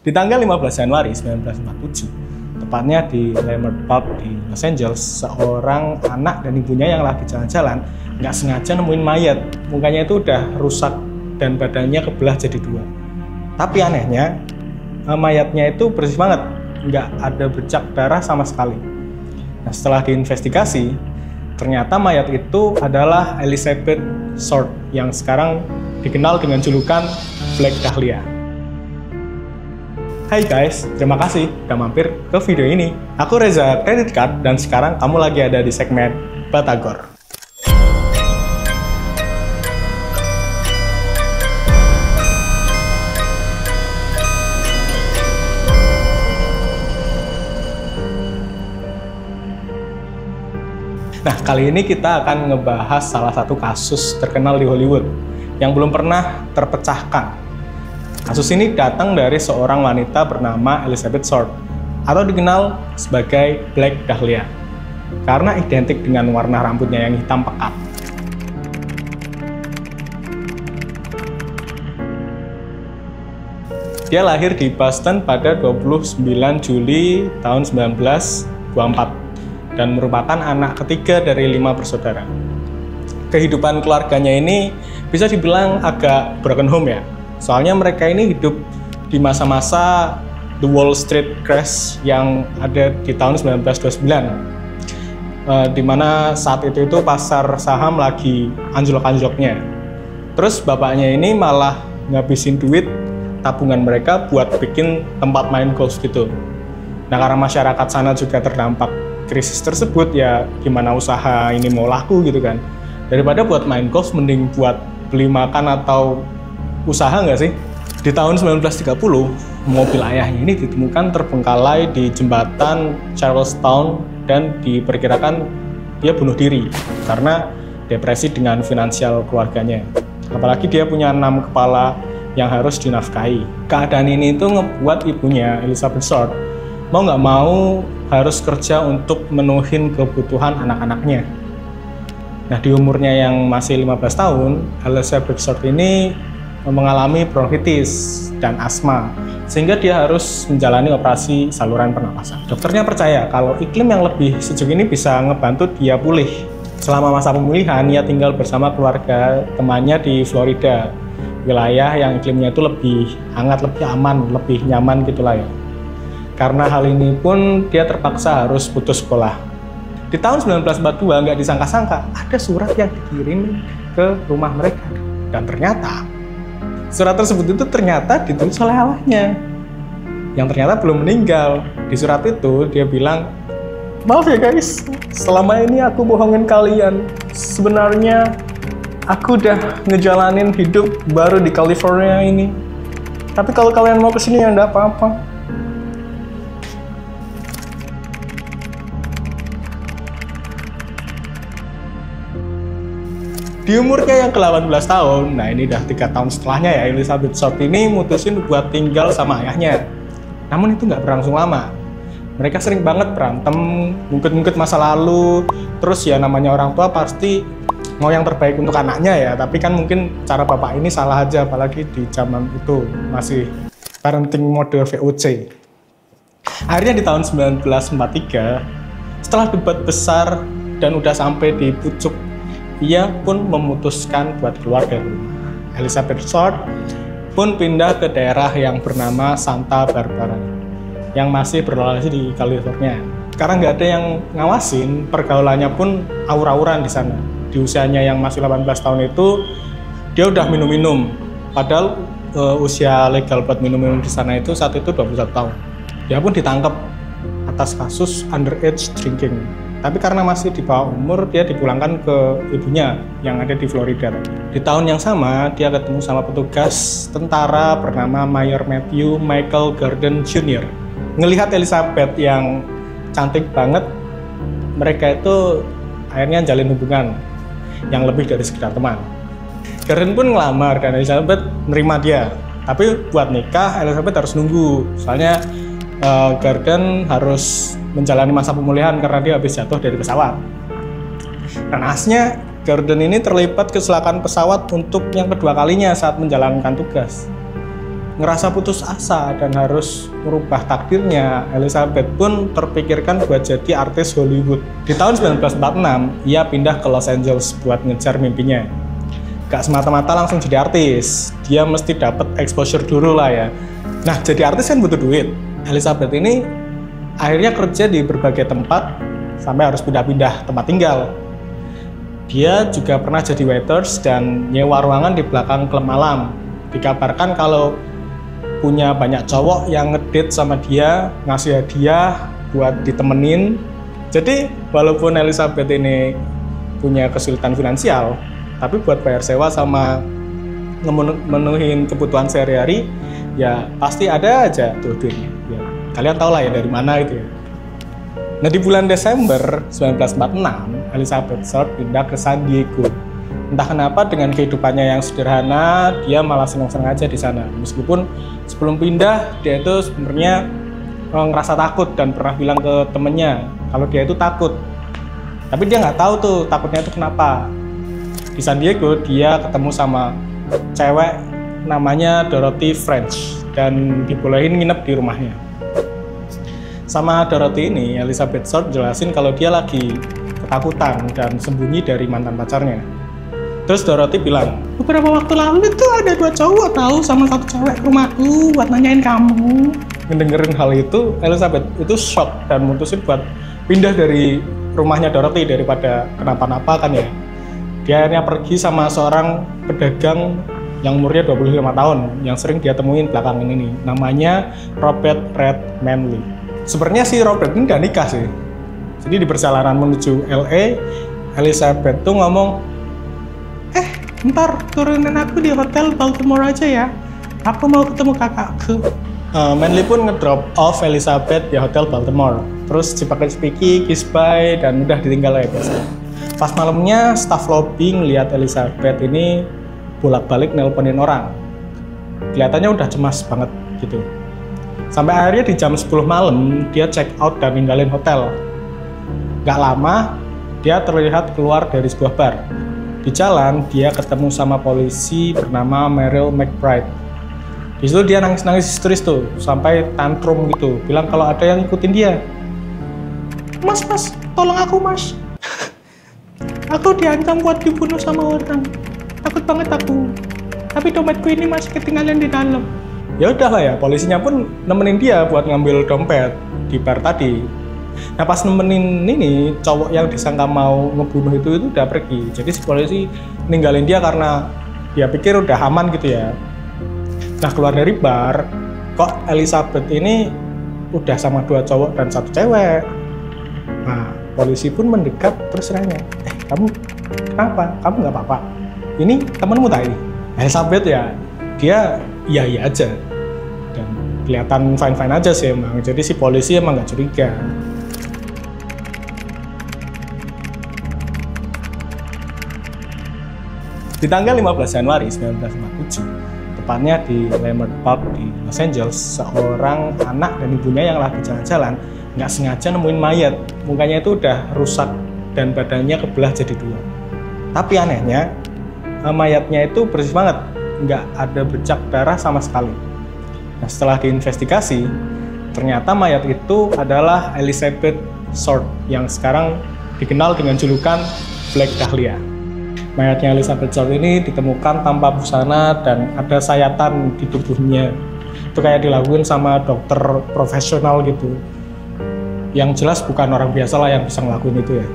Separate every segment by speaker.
Speaker 1: Di tanggal 15 Januari 1947, tepatnya di Leimert Park di Los Angeles, seorang anak dan ibunya yang lagi jalan-jalan nggak sengaja nemuin mayat. Mukanya itu udah rusak dan badannya kebelah jadi dua. Tapi anehnya, mayatnya itu bersih banget, nggak ada bercak darah sama sekali. Nah, setelah diinvestigasi, ternyata mayat itu adalah Elizabeth Short yang sekarang dikenal dengan julukan Black Dahlia. Hai guys, terima kasih udah mampir ke video ini. Aku Reza Credit Card dan sekarang kamu lagi ada di segmen Batagor. Nah, kali ini kita akan ngebahas salah satu kasus terkenal di Hollywood yang belum pernah terpecahkan. Kasus ini datang dari seorang wanita bernama Elizabeth Short atau dikenal sebagai Black Dahlia karena identik dengan warna rambutnya yang hitam pekat. Dia lahir di Boston pada 29 Juli tahun 1924 dan merupakan anak ketiga dari 5 bersaudara. Kehidupan keluarganya ini bisa dibilang agak broken home ya. Soalnya mereka ini hidup di masa-masa The Wall Street Crash yang ada di tahun 1929, di mana saat itu pasar saham lagi anjlok-anjloknya. Terus bapaknya ini malah ngabisin duit tabungan mereka buat bikin tempat main golf gitu. Nah, karena masyarakat sana juga terdampak krisis tersebut, ya gimana usaha ini mau laku gitu kan. Daripada buat main golf, mending buat beli makan atau usaha nggak sih? Di tahun 1930, mobil ayahnya ini ditemukan terbengkalai di jembatan Charlestown dan diperkirakan dia bunuh diri karena depresi dengan finansial keluarganya. Apalagi dia punya 6 kepala yang harus dinafkahi. Keadaan ini itu ngebuat ibunya, Elizabeth Short, mau nggak mau harus kerja untuk menuhin kebutuhan anak-anaknya. Nah, di umurnya yang masih 15 tahun, Elizabeth Short ini mengalami bronkitis dan asma, sehingga dia harus menjalani operasi saluran pernapasan. Dokternya percaya kalau iklim yang lebih sejuk ini bisa ngebantu dia pulih. Selama masa pemulihan, ia tinggal bersama keluarga temannya di Florida, wilayah yang iklimnya itu lebih hangat, lebih aman, lebih nyaman gitulah ya. Karena hal ini pun dia terpaksa harus putus sekolah. Di tahun 1942, nggak disangka-sangka ada surat yang dikirim ke rumah mereka, dan ternyata surat tersebut itu ternyata ditulis oleh ayahnya yang ternyata belum meninggal. Di surat itu dia bilang, maaf ya guys, selama ini aku bohongin kalian. Sebenarnya aku udah ngejalanin hidup baru di California ini. Tapi kalau kalian mau kesini ya enggak apa-apa. Di umurnya yang ke-18 tahun, nah ini udah 3 tahun setelahnya ya, Elizabeth Short ini mutusin buat tinggal sama ayahnya. Namun itu nggak berlangsung lama. Mereka sering banget berantem, ngungkit-ngungkit masa lalu. Terus ya namanya orang tua pasti mau yang terbaik untuk anaknya ya. Tapi kan mungkin cara bapak ini salah aja, apalagi di zaman itu masih parenting mode VOC. Akhirnya di tahun 1943, setelah debat besar dan udah sampai di pucuk, ia pun memutuskan buat keluar dari rumah. Elizabeth Short pun pindah ke daerah yang bernama Santa Barbara yang masih berlokasi di California. Karena nggak ada yang ngawasin, pergaulannya pun aur-auran di sana. Di usianya yang masih 18 tahun itu, dia udah minum-minum. Padahal usia legal buat minum-minum di sana itu saat itu 21 tahun. Dia pun ditangkap atas kasus underage drinking. Tapi karena masih di bawah umur, dia dipulangkan ke ibunya yang ada di Florida. Di tahun yang sama, dia ketemu sama petugas tentara bernama Mayor Matthew Michael Gordon Jr. Ngelihat Elizabeth yang cantik banget, mereka itu akhirnya jalin hubungan yang lebih dari sekedar teman. Gordon pun ngelamar dan Elizabeth nerima dia. Tapi buat nikah, Elizabeth harus nunggu. Soalnya Gordon harus menjalani masa pemulihan karena dia habis jatuh dari pesawat. Dan asnya, Gordon ini terlibat kecelakaan pesawat untuk yang kedua kalinya saat menjalankan tugas. ngerasa putus asa dan harus merubah takdirnya, Elizabeth pun terpikirkan buat jadi artis Hollywood. Di tahun 1946, ia pindah ke Los Angeles buat ngejar mimpinya. Gak semata-mata langsung jadi artis, dia mesti dapat exposure dulu lah ya. Nah, jadi artis kan butuh duit. Elizabeth ini akhirnya kerja di berbagai tempat, sampai harus pindah-pindah tempat tinggal. Dia juga pernah jadi waiters dan nyewa ruangan di belakang klub malam. Dikabarkan kalau punya banyak cowok yang ngedate sama dia, ngasih hadiah buat ditemenin. Jadi walaupun Elizabeth ini punya kesulitan finansial, tapi buat bayar sewa sama memenuhin kebutuhan sehari-hari, ya pasti ada aja tuh duitnya. Ya, kalian tau lah ya dari mana itu ya. Nah, di bulan Desember 1946, Elizabeth Short pindah ke San Diego. Entah kenapa dengan kehidupannya yang sederhana, dia malah senang-senang aja di sana. Meskipun sebelum pindah, dia itu sebenarnya ngerasa takut dan pernah bilang ke temennya kalau dia itu takut. Tapi dia nggak tahu tuh takutnya itu kenapa. Di San Diego, dia ketemu sama cewek namanya Dorothy French dan dibolehin nginep di rumahnya. Sama Dorothy ini, Elizabeth Short jelasin kalau dia lagi ketakutan dan sembunyi dari mantan pacarnya. Terus Dorothy bilang, beberapa waktu lalu itu ada 2 cowok tahu sama 1 cewek ke rumahku buat nanyain kamu. Ngedengerin hal itu, Elizabeth itu shock dan mutusin buat pindah dari rumahnya Dorothy daripada kenapa-napa kan ya. Dia akhirnya pergi sama seorang pedagang yang umurnya 25 tahun yang sering dia temuin belakangan ini. Namanya Robert Red Manley. Sebenarnya si Robert ini udah nikah sih. Jadi di perjalanan menuju LA, Elizabeth tuh ngomong, ntar turunin aku di hotel Baltimore aja ya. Aku mau ketemu kakakku. Manley pun ngedrop off Elizabeth di hotel Baltimore. Terus cipak-cipiki, kiss bye, dan udah ditinggal ya biasa. Pas malamnya, staff lobby ngeliat Elizabeth ini bolak-balik nelponin orang. Kelihatannya udah cemas banget gitu. Sampai akhirnya di jam 10 malam, dia check out dan ninggalin hotel. Gak lama, dia terlihat keluar dari sebuah bar. Di jalan, dia ketemu sama polisi bernama Meryl McBride. Di situ dia nangis-nangis histeris tuh, sampai tantrum gitu, bilang kalau ada yang ngikutin dia. Mas, tolong aku mas. Aku diancam buat dibunuh sama orang. Takut banget aku. Tapi dompetku ini masih ketinggalan di dalam. Ya udahlah ya, polisinya pun nemenin dia buat ngambil dompet di bar tadi. Nah pas nemenin ini, cowok yang disangka mau ngebunuh itu udah pergi. Jadi si polisi ninggalin dia karena dia pikir udah aman gitu ya. Nah keluar dari bar, kok Elizabeth ini udah sama 2 cowok dan 1 cewek. Nah polisi pun mendekat terus nanya, kamu kenapa? Kamu nggak apa-apa? Ini temenmu tadi? Elizabeth ya, dia iya aja. Dan kelihatan fine-fine aja sih emang. Jadi si polisi emang nggak curiga. Di tanggal 15 Januari 1957, tepatnya di Leimert Park di Los Angeles, seorang anak dan ibunya yang lagi jalan-jalan nggak sengaja nemuin mayat. Mukanya itu udah rusak dan badannya kebelah jadi 2. Tapi anehnya, mayatnya itu bersih banget, nggak ada bercak darah sama sekali. Nah, setelah diinvestigasi, ternyata mayat itu adalah Elizabeth Short yang sekarang dikenal dengan julukan Black Dahlia. Mayatnya Elizabeth Short ini ditemukan tanpa busana dan ada sayatan di tubuhnya. Itu kayak dilakuin sama dokter profesional gitu. Yang jelas bukan orang biasa lah yang bisa ngelakuin itu ya.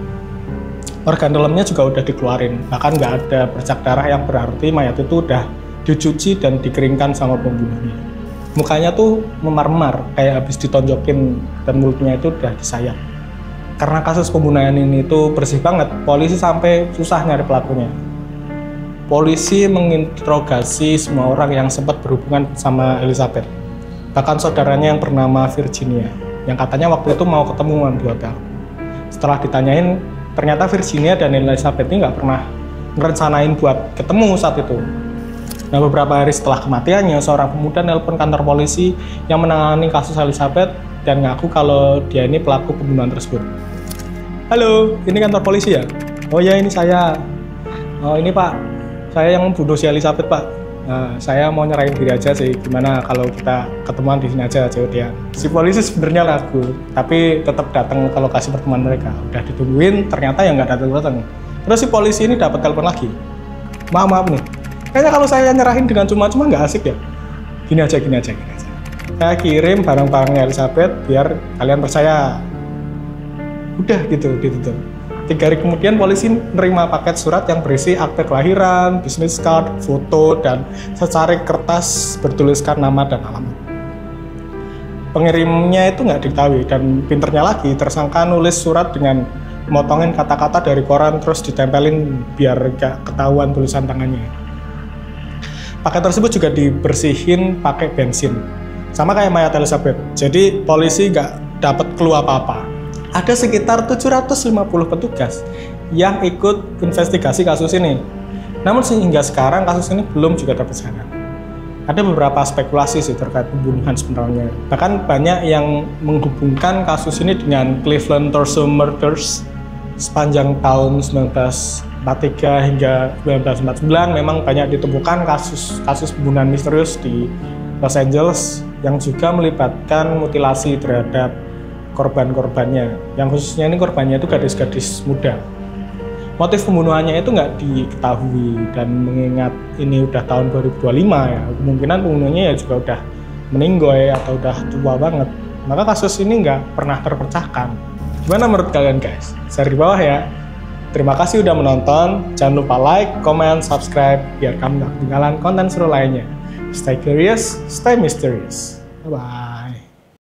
Speaker 1: Organ dalamnya juga udah dikeluarin, bahkan nggak ada bercak darah yang berarti mayat itu udah dicuci dan dikeringkan sama pembunuhnya. Mukanya tuh memar-memar, kayak habis ditonjokin dan mulutnya itu udah disayat. Karena kasus pembunuhan ini tuh bersih banget, polisi sampai susah nyari pelakunya. Polisi menginterogasi semua orang yang sempat berhubungan sama Elizabeth. Bahkan saudaranya yang bernama Virginia, yang katanya waktu itu mau ketemuan di hotel. Setelah ditanyain, ternyata Virginia dan Elizabeth ini nggak pernah ngerencanain buat ketemu saat itu. Nah, beberapa hari setelah kematiannya, seorang pemuda nelpon kantor polisi yang menangani kasus Elizabeth dan ngaku kalau dia ini pelaku pembunuhan tersebut. Halo, ini kantor polisi ya? Oh ya, ini saya. Oh ini Pak, saya yang membunuh si Elizabeth Pak. Nah, saya mau nyerahin diri aja sih, gimana kalau kita ketemuan di sini aja, jauh dia. Si polisi sebenarnya ragu, tapi tetap datang ke lokasi pertemuan mereka. Udah ditungguin, ternyata yang nggak datang. Terus si polisi ini dapat telepon lagi. Maaf nih, kayaknya kalau saya nyerahin dengan cuma-cuma nggak asik ya. Gini aja. Saya kirim barang-barangnya Elizabeth biar kalian percaya. Udah gitu. 3 hari kemudian polisi menerima paket surat yang berisi akte kelahiran, business card, foto, dan secarik kertas bertuliskan nama dan alamat. Pengirimnya itu nggak diketahui, dan pinternya lagi tersangka nulis surat dengan motongin kata-kata dari koran terus ditempelin biar nggak ketahuan tulisan tangannya. Paket tersebut juga dibersihin pakai bensin, sama kayak mayat Elizabeth. Jadi polisi nggak dapat clue apa-apa. Ada sekitar 750 petugas yang ikut investigasi kasus ini. Namun sehingga sekarang kasus ini belum juga terpecahkan. Ada beberapa spekulasi sih terkait pembunuhan sebenarnya. Bahkan banyak yang menghubungkan kasus ini dengan Cleveland Torso Murders sepanjang tahun 1943 hingga 1949. Memang banyak ditemukan kasus pembunuhan misterius di Los Angeles yang juga melibatkan mutilasi terhadap korban-korbannya, yang khususnya ini korbannya itu gadis-gadis muda. Motif pembunuhannya itu nggak diketahui, dan mengingat ini udah tahun 2025 ya, kemungkinan pembunuhnya ya juga udah meninggoy atau udah tua banget, maka kasus ini nggak pernah terpecahkan. Gimana menurut kalian guys? Share di bawah ya. Terima kasih udah menonton, jangan lupa like, comment, subscribe biar kamu nggak ketinggalan konten seru lainnya. Stay curious, stay mysterious. Bye-bye.